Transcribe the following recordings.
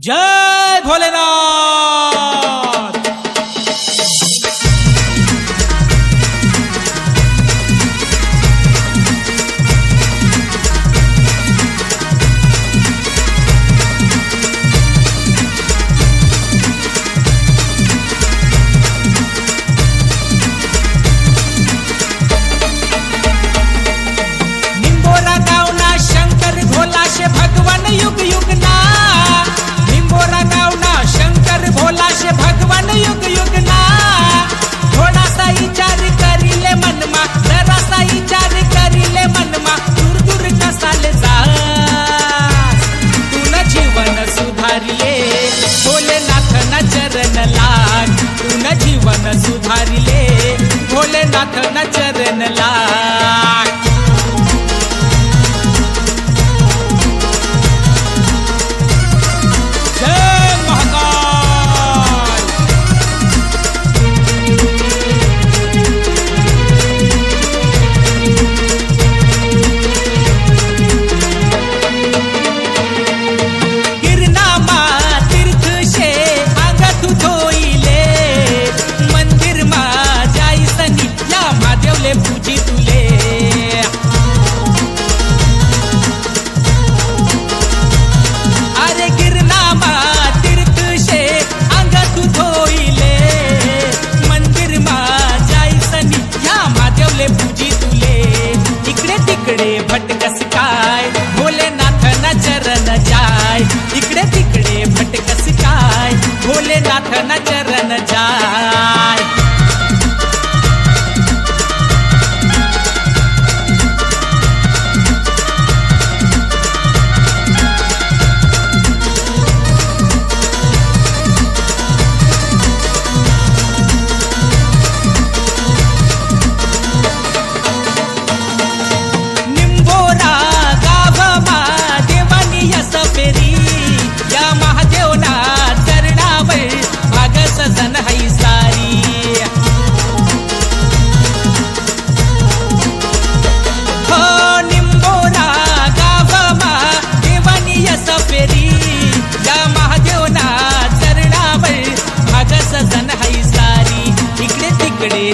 जय भोलेनाथ। निंबोरा गावना शंकर भोला शे भगवान युग युग ना। निंबोरा गावना शंकर भोला शे भगवान युग युग ना। थोड़ा सा विचार करिले मनमा, जरा सा विचार करिले मनमा, दूर दूर कसाले जास तू न जीवन सुधारिले भोलेनाथ न चरण लाग। तू न जीवन सुधारिले भोलेनाथ न चरण लाग। भटकस काय भोलेनाथ न चरण जाय। इकडे तिकडे भटकस काय भोलेनाथ न चरण जाय।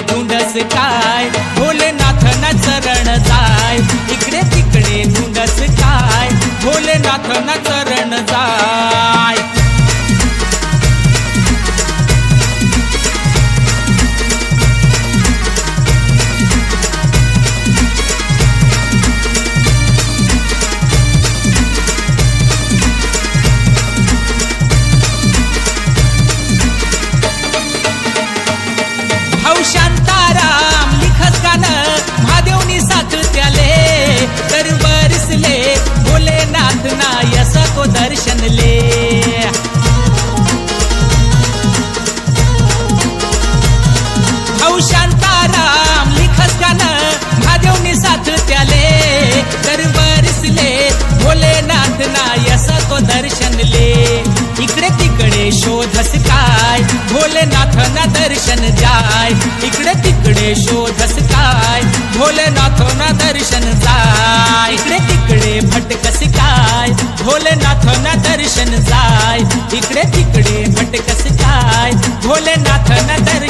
धुंडस काय भोलेनाथ न चरण जाय। इकडे तिकडे धुंडस काय भोलेनाथ न चरण जाय। शांताराम लिखत गाणं महादेवनी साथ त्याले, तर बरसले भोलेनाथ ना यस को दर्शन ले। शांताराम लिखत गाणं महादेवनी साथ त्याले, तर बरसले भोलेनाथ ना यस को दर्शन ले। इकडे तिकडे शोधस काय भोलेनाथ न दर्शन जाय। इकडे तिकडे शोधस काय भोलेनाथ न दर्शन जाय। इकडे तिकडे भटकस काय भोलेनाथ न दर्शन जाय। इकडे तिकडे भटकस काय भोलेनाथ न दर्शन